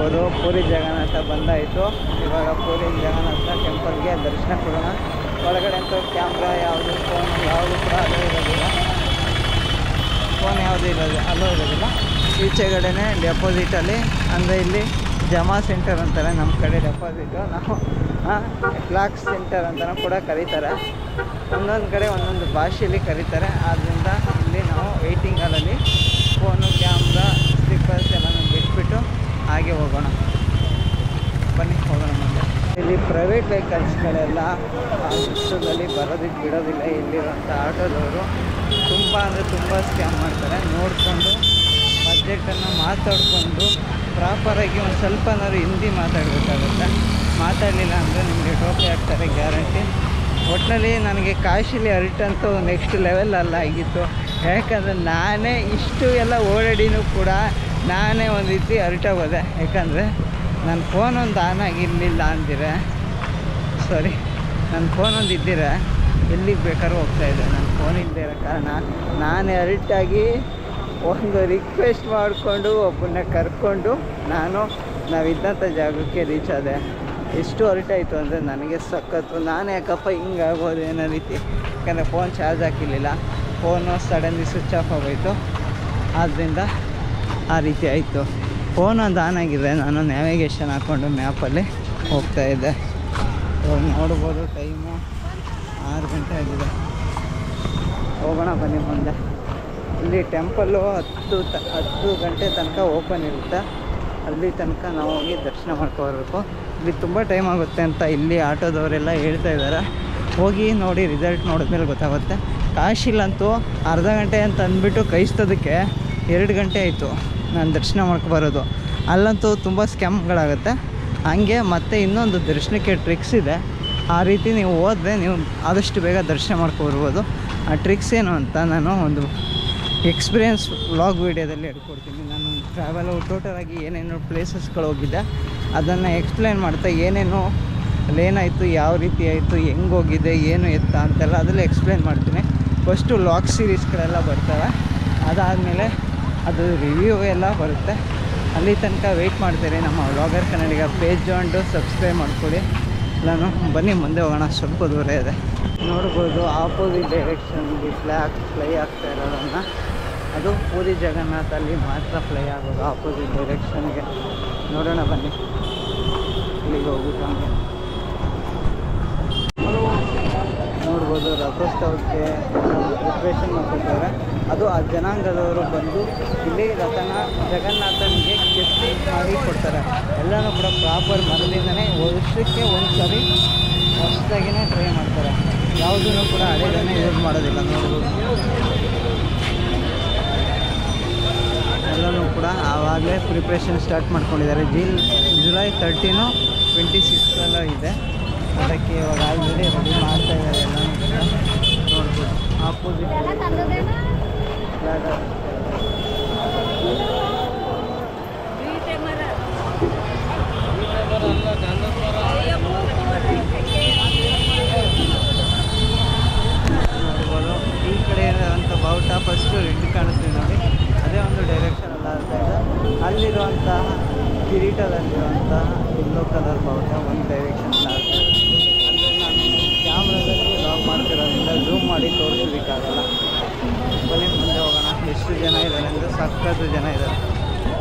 ನೋಡ್ಬೋದು ಪೂರಿ ಜಗನ್ನಾಥ ಬಂದಾಯಿತು. ಇವಾಗ ಪೂರಿ ಜಗನ್ನಾಥ ಟೆಂಪಲ್ಗೆ ದರ್ಶನ ಕೊಡೋಣ. ಒಳಗಡೆ ಅಂತೂ ಕ್ಯಾಮ್ರಾ ಯಾವುದು ಫೋನ್ ಯಾವುದು ಕೂಡ ಅಲ್ಲೂ ಇರೋದಿಲ್ಲ, ಫೋನ್ ಯಾವುದೂ ಅಲ್ಲೂ ಇರೋದಿಲ್ಲ. ಈಚೆಗಡೆನೇ ಡೆಪಾಸಿಟಲ್ಲಿ ಅಂದರೆ ಇಲ್ಲಿ ಜಮಾ ಸೆಂಟರ್ ಅಂತಾರೆ, ನಮ್ಮ ಕಡೆ ಡೆಪಾಸಿಟು, ನಾವು ಕ್ಲಾಕ್ ಸೆಂಟರ್ ಅಂತಲೂ ಕೂಡ ಕರೀತಾರೆ. ಒಂದೊಂದು ಕಡೆ ಒಂದೊಂದು ಭಾಷೆಯಲ್ಲಿ ಕರೀತಾರೆ. ಆದ್ದರಿಂದ ಇಲ್ಲಿ ನಾವು ವೆಯ್ಟಿಂಗ್ ಹಾಲಲ್ಲಿ ಫೋನು ಕ್ಯಾಮ್ರಾ ಸ್ಲಿಪ್ಪರ್ಸ್ ಎಲ್ಲನೂ ಬಿಟ್ಬಿಟ್ಟು ಹಾಗೆ ಹೋಗೋಣ. ಬನ್ನಿ ಹೋಗೋಣ ಮುಂದೆ. ಇಲ್ಲಿ ಪ್ರೈವೇಟ್ ವೆಹಿಕಲ್ಸ್ಗಳೆಲ್ಲ ಆ ದೃಶ್ಯದಲ್ಲಿ ಬರೋದಕ್ಕೆ ಬಿಡೋದಿಲ್ಲ. ಇಲ್ಲಿರುವಂಥ ಆಟೋದವರು ತುಂಬ ಅಂದರೆ ತುಂಬ ಸ್ಕ್ಯಾಮ್ ಮಾಡ್ತಾರೆ. ನೋಡಿಕೊಂಡು ಬಜೆಟನ್ನು ಮಾತಾಡಿಕೊಂಡು ಪ್ರಾಪರಾಗಿ ಒಂದು ಸ್ವಲ್ಪನಾದ್ರು ಹಿಂದಿ ಮಾತಾಡಬೇಕಾಗುತ್ತೆ. ಮಾತಾಡಲಿಲ್ಲ ಅಂದರೆ ನಿಮಗೆ ಟೋಪಿ ಹಾಕ್ತಾರೆ ಗ್ಯಾರಂಟಿ. ಒಟ್ಟಿನಲ್ಲಿ ನನಗೆ ಕಾಶಿಲಿ ಅರಿಟಂತೂ ನೆಕ್ಸ್ಟ್ ಲೆವೆಲ್ ಅಲ್ಲ ಆಗಿತ್ತು. ಯಾಕಂದರೆ ನಾನೇ ಇಷ್ಟು ಎಲ್ಲ ಓಡಾಡಿನೂ ಕೂಡ ನಾನೇ ಒಂದು ರೀತಿ ಅರಿಟಾಗೋದೆ. ಯಾಕಂದರೆ ನನ್ನ ಫೋನ್ ಒಂದು ಆನ್ ಆಗಿರಲಿಲ್ಲ ಅಂದಿರೆ, ಸಾರಿ, ನನ್ನ ಫೋನ್ ಒಂದು ಇದ್ದಿರೆ ಎಲ್ಲಿಗೆ ಬೇಕಾದ್ರೂ ಹೋಗ್ತಾಯಿದ್ದೆ. ನನ್ನ ಫೋನ್ ಇಲ್ಲದೆ ಇರೋ ಕಾರಣ ನಾನೇ ಅರಿಟಾಗಿ ಒಂದು ರಿಕ್ವೆಸ್ಟ್ ಮಾಡಿಕೊಂಡು ಒಬ್ಬನ್ನ ಕರ್ಕೊಂಡು ನಾವಿದ್ದಂಥ ಜಾಗಕ್ಕೆ ರೀಚ್ ಆದೆ. ಎಷ್ಟು ಅರಿಟಾಯಿತು ಅಂದರೆ ನನಗೆ ಸಖತ್ತು. ನಾನು ಯಾಕಪ್ಪ ಹಿಂಗಾಗೋದು ಏನೋ ರೀತಿ, ಯಾಕಂದರೆ ಫೋನ್ ಚಾರ್ಜ್ ಹಾಕಿರಲಿಲ್ಲ. ಫೋನು ಸಡನ್ಲಿ ಸ್ವಿಚ್ ಆಫ್ ಆಗೋಯಿತು. ಆದ್ದರಿಂದ ಆ ರೀತಿ ಆಯಿತು. ಫೋನ್ ಒಂದು ಆನ್ ಆಗಿದೆ. ನಾನು ನ್ಯಾವಿಗೇಷನ್ ಹಾಕ್ಕೊಂಡು ಮ್ಯಾಪಲ್ಲಿ ಹೋಗ್ತಾಯಿದ್ದೆ. ಇವಾಗ ನೋಡ್ಬೋದು ಟೈಮು 6 ಗಂಟೆ ಆಗಿದೆ. ಹೋಗೋಣ ಬನ್ನಿ ಮುಂದೆ. ಇಲ್ಲಿ ಟೆಂಪಲ್ಲು 10 ಗಂಟೆ ತನಕ ಓಪನ್ ಇರುತ್ತೆ. ಅಲ್ಲಿ ತನಕ ನಾವು ಹೋಗಿ ದರ್ಶನ ಮಾಡ್ಕೊಬರ್ಬೇಕು. ಇಲ್ಲಿ ತುಂಬ ಟೈಮ್ ಆಗುತ್ತೆ ಅಂತ ಇಲ್ಲಿ ಆಟೋದವರೆಲ್ಲ ಹೇಳ್ತಾ ಇದ್ದಾರೆ. ಹೋಗಿ ನೋಡಿ, ರಿಸಲ್ಟ್ ನೋಡಿದ್ಮೇಲೆ ಗೊತ್ತಾಗುತ್ತೆ. ಕಾಶಿಲಂತೂ ಅರ್ಧ ಗಂಟೆ ಅಂತ ಅಂದ್ಬಿಟ್ಟು ಕೈಸ್ತದಕ್ಕೆ 2 ಗಂಟೆ ಆಯಿತು ನಾನು ದರ್ಶನ ಮಾಡ್ಕೊಬರೋದು. ಅಲ್ಲಂತೂ ತುಂಬ ಸ್ಕ್ಯಾಮ್ಗಳಾಗುತ್ತೆ. ಹಾಗೆ ಮತ್ತು ಇನ್ನೊಂದು ದರ್ಶನಕ್ಕೆ ಟ್ರಿಕ್ಸ್ ಇದೆ. ಆ ರೀತಿ ನೀವು ಹೋದರೆ ನೀವು ಆದಷ್ಟು ಬೇಗ ದರ್ಶನ ಮಾಡ್ಕೊಬರ್ಬೋದು. ಆ ಟ್ರಿಕ್ಸ್ ಏನು ಅಂತ ನಾನು ಒಂದು ಎಕ್ಸ್ಪೀರಿಯನ್ಸ್ ವ್ಲಾಗ್ ವೀಡಿಯೋದಲ್ಲಿ ಹೇಳ್ಕೊಡ್ತೀನಿ. ನಾನು ಟ್ರಾವೆಲು ಟೋಟಲಾಗಿ ಏನೇನು ಪ್ಲೇಸಸ್ಗಳು ಹೋಗಿದ್ದೆ ಅದನ್ನು ಎಕ್ಸ್ಪ್ಲೇನ್ ಮಾಡ್ತಾ ಏನೇನು ಅಲ್ಲೇನಾಯಿತು, ಯಾವ ರೀತಿ ಆಯಿತು, ಹೆಂಗೆ ಹೋಗಿದೆ, ಏನು ಎತ್ತ ಅಂತೆಲ್ಲ ಅದೆಲ್ಲ ಎಕ್ಸ್ಪ್ಲೇನ್ ಮಾಡ್ತೀನಿ. ಫಸ್ಟು ವ್ಲಾಗ್ ಸೀರೀಸ್ಗಳೆಲ್ಲ ಬರ್ತವೆ. ಅದಾದಮೇಲೆ ಅದು ರಿವ್ಯೂ ಎಲ್ಲ ಬರುತ್ತೆ. ಅಲ್ಲಿ ತನಕ ವೆಯ್ಟ್ ಮಾಡ್ತೀರಿ. ನಮ್ಮ ವ್ಲಾಗರ್ ಕನ್ನಡಿಗ ಪೇಜ್ ಜಾಯಿಂಟು ಸಬ್ಸ್ಕ್ರೈಬ್ ಮಾಡ್ಕೊಳ್ಳಿ. ನಾನು ಬನ್ನಿ ಮುಂದೆ ಹೋಗೋಣ. ಸ್ವಲ್ಪ ದೂರ ಇದೆ ನೋಡ್ಬೋದು. ಆಪೋಸಿಟ್ ಡೈರೆಕ್ಷನ್ಗೆ ಫ್ಲೈ ಆಗ್ತಾ ಇರೋದನ್ನು, ಅದು ಪೂರಿ ಜಗನ್ನಾಥಲ್ಲಿ ಮಾತ್ರ ಫ್ಲೈ ಆಗೋದು ಆಪೋಸಿಟ್ ಡೈರೆಕ್ಷನ್ಗೆ. ನೋಡೋಣ ಬನ್ನಿ, ಇಲ್ಲಿಗೆ ಹೋಗ್ಬಿಟ್ಟು ಹಂಗೆ ನೋಡ್ಬೋದು. ರಥೋತ್ಸವಕ್ಕೆ ಪ್ರಿಪ್ರೇಷನ್ ಮಾಡ್ಕೊತಾರೆ. ಅದು ಆ ಜನಾಂಗದವರು ಬಂದು ಇಲ್ಲಿ ಜಗನ್ನಾಥನಿಗೆ ಕೆತ್ತಿ ಮಾಡಿ ಕೊಡ್ತಾರೆ. ಎಲ್ಲನೂ ಕೂಡ ಪ್ರಾಪರ್ ಮರದಿಂದನೇ ವರ್ಷಕ್ಕೆ ಒಂದು ಸರಿ ಹೊಸದಾಗಿಯೇ ಟ್ರೈ ಮಾಡ್ತಾರೆ. ಯಾವುದೂ ಕೂಡ ಹಳೆದನ್ನೇ ಯೂಸ್ ಮಾಡೋದಿಲ್ಲ. ನೋಡ್ಬೋದು, ಎಲ್ಲನೂ ಕೂಡ ಆವಾಗಲೇ ಪ್ರಿಪ್ರೇಷನ್ ಸ್ಟಾರ್ಟ್ ಮಾಡ್ಕೊಂಡಿದ್ದಾರೆ. ಜುಲೈ 13, 26 ಇದೆ. ಅದಕ್ಕೆ ಇವಾಗ ಆಲ್ರೆಡಿ ರೆಡಿ ಮಾಡ್ತಾ ಇದ್ದಾರೆ. ಎಲ್ಲನೂ ಕೂಡ ನೋಡ್ಬೋದು. ಆಪೋಸಿಟ್ ನೋಡ್ಬೋದು. ಈ ಕಡೆ ಇರುವಂಥ ಬಾವುಟ ಫಸ್ಟು ರೆಡ್ ಕಾಣಿಸ್ತೀವಿ ನೋಡಿ, ಅದೇ ಒಂದು ಡೈರೆಕ್ಷನ್ ಅಲ್ಲ ಆಗ್ತಾ ಇದೆ. ಅಲ್ಲಿರುವಂತಹ ಕಿರೀಟದಲ್ಲಿರುವಂತಹ ಯೆಲ್ಲೋ ಕಲರ್ ಬಾವುಟ ಒಂದು ಡೈರೆಕ್ಷನ್ ಆಗ್ತಾ ಇದೆ. ಅಂದರೆ ನಾನು ಕ್ಯಾಮ್ರಾದಲ್ಲಿ ಲಾಗ್ ಮಾಡ್ತಿರೋದ್ರಿಂದ ಝೂಮ್ ಮಾಡಿ ತೋರಿಸೋದಕ್ಕಾಗಲ್ಲ. ಬನ್ನಿ ಮುಂದೆ ಹೋಗೋಣ. ಎಷ್ಟು ಜನ ಇದ್ದಾರೆ ಅಂದರೆ ಸಖತ್ತು ಜನ ಇದ್ದಾರೆ.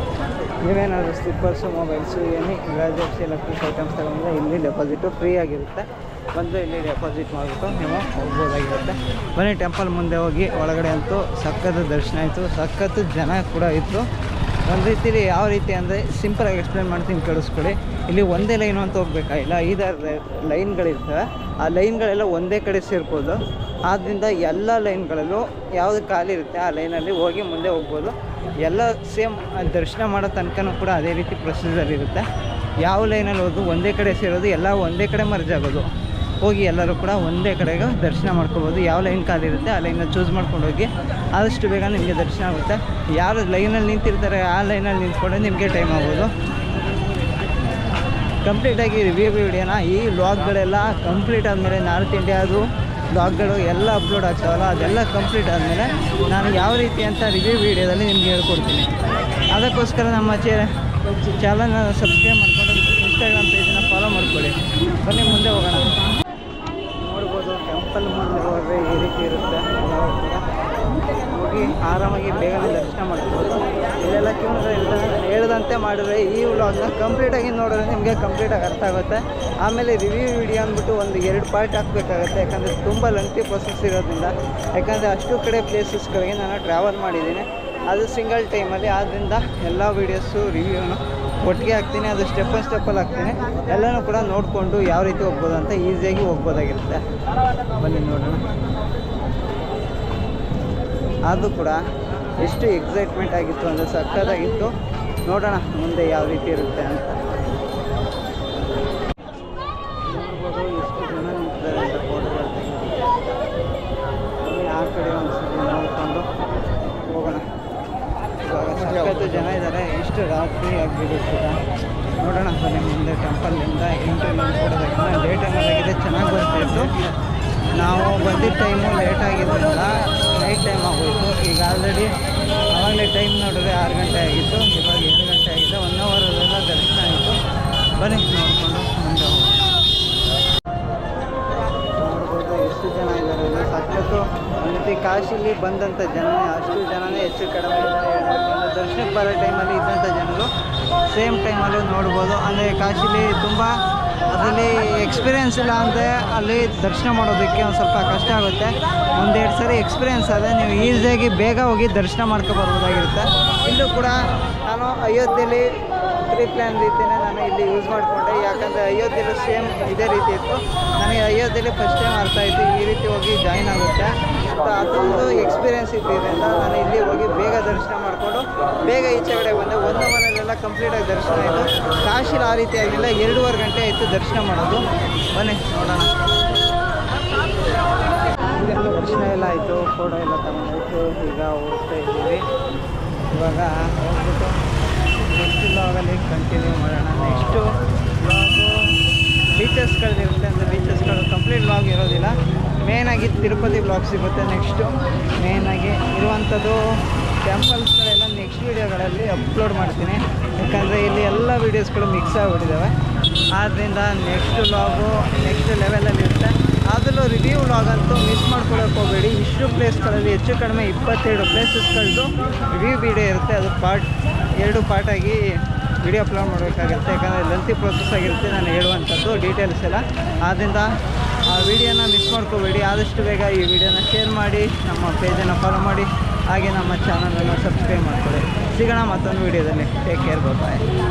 ನೀವೇನಾದರೂ ಸ್ಲಿಪ್ಪರ್ಸು, ಮೊಬೈಲ್ಸು, ಏನೇ ಗ್ಯಾಜೆಟ್ಸ್, ಎಲೆಕ್ಟ್ರಿಕ್ ಐಟಮ್ಸ್ ತಗೊಂಡ್ರೆ ಇಲ್ಲಿ ಡೆಪಾಸಿಟು ಫ್ರೀ ಆಗಿರುತ್ತೆ. ಬಂದು ಇಲ್ಲಿ ಡೆಪಾಸಿಟ್ ಮಾಡಿಬಿಟ್ಟು ನೀವು ಹೋಗ್ಬೋದಾಗಿರುತ್ತೆ. ಬನ್ನಿ ಟೆಂಪಲ್ ಮುಂದೆ ಹೋಗಿ. ಒಳಗಡೆ ಅಂತೂ ಸಖತ್ತು ದರ್ಶನ ಆಯಿತು. ಸಖತ್ತು ಜನ ಕೂಡ ಇತ್ತು. ಒಂದು ರೀತಿಲಿ ಯಾವ ರೀತಿ ಅಂದರೆ ಸಿಂಪಲಾಗಿ ಎಕ್ಸ್ಪ್ಲೇನ್ ಮಾಡ್ತೀನಿ, ಕೇಳಿಸ್ಕೊಳ್ಳಿ. ಇಲ್ಲಿ ಒಂದೇ ಲೈನು ಅಂತ ಹೋಗ್ಬೇಕಾಗಿಲ್ಲ, 5-6 ಲೈನ್ಗಳಿರ್ತವೆ. ಆ ಲೈನ್ಗಳೆಲ್ಲ ಒಂದೇ ಕಡೆ ಸೇರ್ಬೋದು. ಆದ್ದರಿಂದ ಎಲ್ಲ ಲೈನ್ಗಳಲ್ಲೂ ಯಾವುದು ಖಾಲಿ ಇರುತ್ತೆ ಆ ಲೈನಲ್ಲಿ ಹೋಗಿ ಮುಂದೆ ಹೋಗ್ಬೋದು. ಎಲ್ಲ ಸೇಮ್ ದರ್ಶನ ಮಾಡೋ ತನಕನೂ ಕೂಡ ಅದೇ ರೀತಿ ಪ್ರೊಸೀಜರ್ ಇರುತ್ತೆ. ಯಾವ ಲೈನಲ್ಲಿ ಹೋದು ಒಂದೇ ಕಡೆ ಸೇರೋದು, ಎಲ್ಲ ಒಂದೇ ಕಡೆ ಮರ್ಜ್ ಆಗೋದು. ಹೋಗಿ ಎಲ್ಲರೂ ಕೂಡ ಒಂದೇ ಕಡೆಗೆ ದರ್ಶನ ಮಾಡ್ಕೊಬೋದು. ಯಾವ ಲೈನ್ ಖಾಲಿ ಇರುತ್ತೆ ಆ ಲೈನ್ನ ಚೂಸ್ ಮಾಡ್ಕೊಂಡು ಹೋಗಿ ಆದಷ್ಟು ಬೇಗ ನಿಮಗೆ ದರ್ಶನ ಆಗುತ್ತೆ. ಯಾರು ಲೈನಲ್ಲಿ ನಿಂತಿರ್ತಾರೆ ಆ ಲೈನಲ್ಲಿ ನಿಂತ್ಕೊಂಡ್ರೆ ನಿಮಗೆ ಟೈಮ್ ಆಗ್ಬೋದು. ಕಂಪ್ಲೀಟಾಗಿ ರಿವ್ಯೂ ವಿಡಿಯೋನ ಈ ವ್ಲಾಗ್ಗಳೆಲ್ಲ ಕಂಪ್ಲೀಟ್ ಆದಮೇಲೆ ನಾರ್ತ್ ಇಂಡಿಯಾದು ವ್ಲಾಗ್ಗಳು ಎಲ್ಲ ಅಪ್ಲೋಡ್ ಆಗ್ತಾವಲ್ಲ, ಅದೆಲ್ಲ ಕಂಪ್ಲೀಟ್ ಆದಮೇಲೆ ನಾನು ಯಾವ ರೀತಿ ಅಂತ ರಿವ್ಯೂ ವಿಡಿಯೋದಲ್ಲಿ ನಿಮ್ಗೆ ಹೇಳ್ಕೊಡ್ತೀನಿ. ಅದಕ್ಕೋಸ್ಕರ ನಮ್ಮ ಚಾನಲ್ನ ಸಬ್ಸ್ಕ್ರೈಬ್ ಮಾಡಿಕೊಂಡು ಇನ್ಸ್ಟಾಗ್ರಾಮ್ ಪೇಜನ್ನು ಫಾಲೋ ಮಾಡ್ಕೊಳ್ಳಿ. ಬನ್ನಿ ಮುಂದೆ ಹೋಗೋಣ. ನೋಡ್ಬೋದು ಟೆಂಪಲ್ ಮುಂದೆ ಹೋದರೆ ಈ ರೀತಿ ಇರುತ್ತೆ. ನಾವು ಕೂಡ ಹೋಗಿ ಆರಾಮಾಗಿ ಬೇಗನೆ ದರ್ಶನ ಮಾಡ್ಬೋದು. ಇಲ್ಲೆಲ್ಲ ಕ್ಯೂಗಳಿಂದ ಹೇಳ್ದಂತೆ ಮಾಡಿದ್ರೆ ಈ ವ್ಲಾಗ್ನ ಕಂಪ್ಲೀಟಾಗಿ ನೋಡಿದ್ರೆ ನಿಮಗೆ ಕಂಪ್ಲೀಟಾಗಿ ಅರ್ಥ ಆಗುತ್ತೆ. ಆಮೇಲೆ ರಿವ್ಯೂ ವಿಡಿಯೋ ಅಂದ್ಬಿಟ್ಟು ಒಂದು 2 ಪಾರ್ಟ್ ಹಾಕಬೇಕಾಗುತ್ತೆ, ಯಾಕಂದರೆ ತುಂಬ ಲೆಂತಿ ಪ್ರೊಸೆಸ್ ಇರೋದ್ರಿಂದ. ಯಾಕಂದರೆ ಅಷ್ಟು ಕಡೆ ಪ್ಲೇಸಸ್ಗಳಿಗೆ ನಾನು ಟ್ರಾವೆಲ್ ಮಾಡಿದ್ದೀನಿ, ಅದು ಸಿಂಗಲ್ ಟೈಮಲ್ಲಿ. ಆದ್ದರಿಂದ ಎಲ್ಲ ವೀಡಿಯೋಸು ರಿವ್ಯೂನು ಒಟ್ಟಿಗೆ ಹಾಕ್ತೀನಿ, ಅದು ಸ್ಟೆಪ್ಪಲ್ಲಿ ಹಾಕ್ತೀನಿ. ಎಲ್ಲನೂ ಕೂಡ ನೋಡಿಕೊಂಡು ಯಾವ ರೀತಿ ಹೋಗ್ಬೋದು ಅಂತ ಈಸಿಯಾಗಿ ಹೋಗ್ಬೋದಾಗಿರುತ್ತೆ. ಬನ್ನಿ ನೋಡೋಣ. ಅದು ಕೂಡ ಎಷ್ಟು ಎಕ್ಸೈಟ್ಮೆಂಟ್ ಆಗಿತ್ತು ಅಂದರೆ ಸಕ್ಕತ್ತಾಗಿತ್ತು. ನೋಡೋಣ ಮುಂದೆ ಯಾವ ರೀತಿ ಇರುತ್ತೆ ಅಂತ. ನೋಡ್ಬೋದು ಎಷ್ಟು ಜನ ನಿಂತಿದ್ದಾರೆ ಅಂತ ಫೋಟೋಗಳು ತೆಗೆದು. ಆ ಕಡೆ ಒಂದು ಸಲ ನೋಡಿಕೊಂಡು ಹೋಗೋಣ. ಇವಾಗ ಸಕ್ಕತ್ತು ಜನ ಇದ್ದಾರೆ, ಇಷ್ಟು ರಾತ್ರಿ ಆಗಿಬಿಡುತ್ತೆ. ನೋಡೋಣ ಬನ್ನಿ ಮುಂದೆ ಟೆಂಪಲ್ಲಿಂದ ಎಂಟ್ರಿ ಕೊಡೋದಕ್ಕೆ ಡೇ ಟೈಮಲ್ಲಾಗಿದೆ, ಚೆನ್ನಾಗಿ ಬರ್ತಾಯಿತ್ತು. ನಾವು ಬಂದಿದ್ದ ಟೈಮು ಲೇಟ್ ಆಗಿದ್ದರಿಂದ ನೈಟ್ ಟೈಮ್ ಆಗೋಯಿತು. ಈಗ ಆಲ್ರೆಡಿ ಆವಾಗಲೇ ಟೈಮ್ ನೋಡಿದ್ರೆ 6 ಗಂಟೆ ಆಗಿತ್ತು, ಇವಾಗ 7 ಗಂಟೆ ಆಗಿದೆ. 1 ಅವರಲ್ಲೆಲ್ಲ ದರ್ಶನ ಆಯಿತು. ಬನ್ನಿ ನೋಡಿಕೊಂಡು ಮುಂದೆ ನೋಡ್ಬೋದು ಎಷ್ಟು ಜನ ಇದ್ದಾರೆ ಅಂದರೆ ಸಕ್ಕತ್ತು. ಮತ್ತು ಕಾಶಿಲಿ ಬಂದಂಥ ಜನ ಅಷ್ಟು ಜನನೇ ಹೆಚ್ಚು ಕಡಿಮೆ ಇದ್ದಾರೆ. ದರ್ಶನಕ್ಕೆ ಬರೋ ಟೈಮಲ್ಲಿ ಇದ್ದಂಥ ಜನರು ಸೇಮ್ ಟೈಮಲ್ಲೂ ನೋಡ್ಬೋದು. ಅಂದರೆ ಕಾಶಿಲಿ ತುಂಬ ಅದರಲ್ಲಿ ಎಕ್ಸ್ಪೀರಿಯೆನ್ಸ್ ಇಲ್ಲ ಅಂದರೆ ಅಲ್ಲಿ ದರ್ಶನ ಮಾಡೋದಕ್ಕೆ ಒಂದು ಸ್ವಲ್ಪ ಕಷ್ಟ ಆಗುತ್ತೆ. 1-2 ಸರಿ ಎಕ್ಸ್ಪೀರಿಯೆನ್ಸ್ ಆದರೆ ನೀವು ಈಸಿಯಾಗಿ ಬೇಗ ಹೋಗಿ ದರ್ಶನ ಮಾಡ್ಕೊಬರ್ಬೋದಾಗಿರುತ್ತೆ. ಇಲ್ಲೂ ಕೂಡ ನಾನು ಅಯೋಧ್ಯೆಯಲ್ಲಿ ಪ್ರೀ ಪ್ಲ್ಯಾನ್ ರೀತಿಯೇ ನಾನು ಇಲ್ಲಿ ಯೂಸ್ ಮಾಡಿಕೊಂಡೆ. ಯಾಕಂದರೆ ಅಯೋಧ್ಯೆಯಲ್ಲೂ ಸೇಮ್ ಇದೇ ರೀತಿ ಇತ್ತು. ನನಗೆ ಅಯೋಧ್ಯೆಯಲ್ಲಿ ಫಸ್ಟ್ ಟೈಮ್ ಅರ್ಥ ಆಯಿತು ಈ ರೀತಿ ಹೋಗಿ ಜಾಯಿನ್ ಆಗುತ್ತೆ ಅಂತ. ಅದೊಂದು ಎಕ್ಸ್ಪೀರಿಯೆನ್ಸ್ ಇದ್ದಿದ್ದರಿಂದ ನಾನು ಇಲ್ಲಿ ಹೋಗಿ ಬೇಗ ದರ್ಶನ ಮಾಡಿಕೊಂಡು ಬೇಗ ಈಚೆ ಕಡೆ ಬಂದೆ. 1 ಅವರಲ್ಲೆಲ್ಲ ಕಂಪ್ಲೀಟಾಗಿ ದರ್ಶನ ಆಯಿತು. ಕಾಶಿಲಿ ಆ ರೀತಿ ಆಗಿಲ್ಲ, 2.5 ಗಂಟೆ ಆಯಿತು ದರ್ಶನ ಮಾಡೋದು. ಬನ್ನಿ ನೋಡೋಣ. ದರ್ಶನ ಎಲ್ಲ ಆಯಿತು, ಫೋಟೋ ಎಲ್ಲ ತಗೊಂಡಾಯಿತು. ಈಗ ಹೋಗ್ತಾ ಇದ್ದೀವಿ. ಇವಾಗ ಹೋಗ್ಬಿಟ್ಟು ನೆಕ್ಸ್ಟ್ ವ್ಲಾಗಲ್ಲಿ ಕಂಟಿನ್ಯೂ ಮಾಡೋಣ. ನೆಕ್ಸ್ಟು ವ್ಲಾಗು ಬೀಚಸ್ಗಳಿರುತ್ತೆ. ಅಂದರೆ ಬೀಚಸ್ಗಳು ಕಂಪ್ಲೀಟ್ ವ್ಲಾಗ್ ಇರೋದಿಲ್ಲ, ಮೇಯ್ನಾಗಿ ತಿರುಪತಿ ವ್ಲಾಗ್ ಸಿಗುತ್ತೆ. ನೆಕ್ಸ್ಟು ಮೇಯ್ನಾಗಿ ಇರುವಂಥದ್ದು ಟೆಂಪಲ್ಸ್ಗಳೆಲ್ಲ ನೆಕ್ಸ್ಟ್ ವೀಡಿಯೋಗಳಲ್ಲಿ ಅಪ್ಲೋಡ್ ಮಾಡ್ತೀನಿ. ಯಾಕಂದರೆ ಇಲ್ಲಿ ಎಲ್ಲ ವೀಡಿಯೋಸ್ಗಳು ಮಿಕ್ಸ್ ಆಗಿಬಿಟ್ಟಿದ್ದಾವೆ. ಆದ್ದರಿಂದ ನೆಕ್ಸ್ಟ್ ವ್ಲಾಗು ನೆಕ್ಸ್ಟ್ ಲೆವೆಲಲ್ಲಿ ಇರುತ್ತೆ. ಅದರಲ್ಲೂ ರಿವ್ಯೂ ವ್ಲಾಗ್ ಅಂತೂ ಮಿಸ್ ಮಾಡ್ಕೊಳಕ್ಕೆ ಹೋಗಬೇಡಿ. ಇಷ್ಟು ಪ್ಲೇಸ್ಗಳಲ್ಲಿ ಹೆಚ್ಚು ಕಡಿಮೆ 22 ಪ್ಲೇಸಸ್ಗಳದ್ದು ರಿವ್ಯೂ ವಿಡಿಯೋ ಇರುತ್ತೆ. ಅದು 2 ಪಾರ್ಟಾಗಿ ವಿಡಿಯೋ ಅಪ್ಲೋಡ್ ಮಾಡಬೇಕಾಗಿರುತ್ತೆ. ಯಾಕಂದರೆ ಲೆಂತಿ ಪ್ರೊಸೆಸ್ ಆಗಿರುತ್ತೆ ನಾನು ಹೇಳುವಂಥದ್ದು ಡೀಟೇಲ್ಸ್ ಎಲ್ಲ. ಆದ್ದರಿಂದ ಆ ವಿಡಿಯೋನ ಮಿಸ್ ಮಾಡ್ಕೋಬೇಡಿ. ಆದಷ್ಟು ಬೇಗ ಈ ವಿಡಿಯೋನ ಶೇರ್ ಮಾಡಿ, ನಮ್ಮ ಪೇಜನ್ನು ಫಾಲೋ ಮಾಡಿ, ಹಾಗೆ ನಮ್ಮ ಚಾನಲನ್ನು ಸಬ್ಸ್ಕ್ರೈಬ್ ಮಾಡ್ಕೊಳ್ಳಿ. ಸಿಗೋಣ ಮತ್ತೊಂದು ವಿಡಿಯೋದಲ್ಲಿ. ಟೇಕ್ ಕೇರ್, ಬಾಯ್.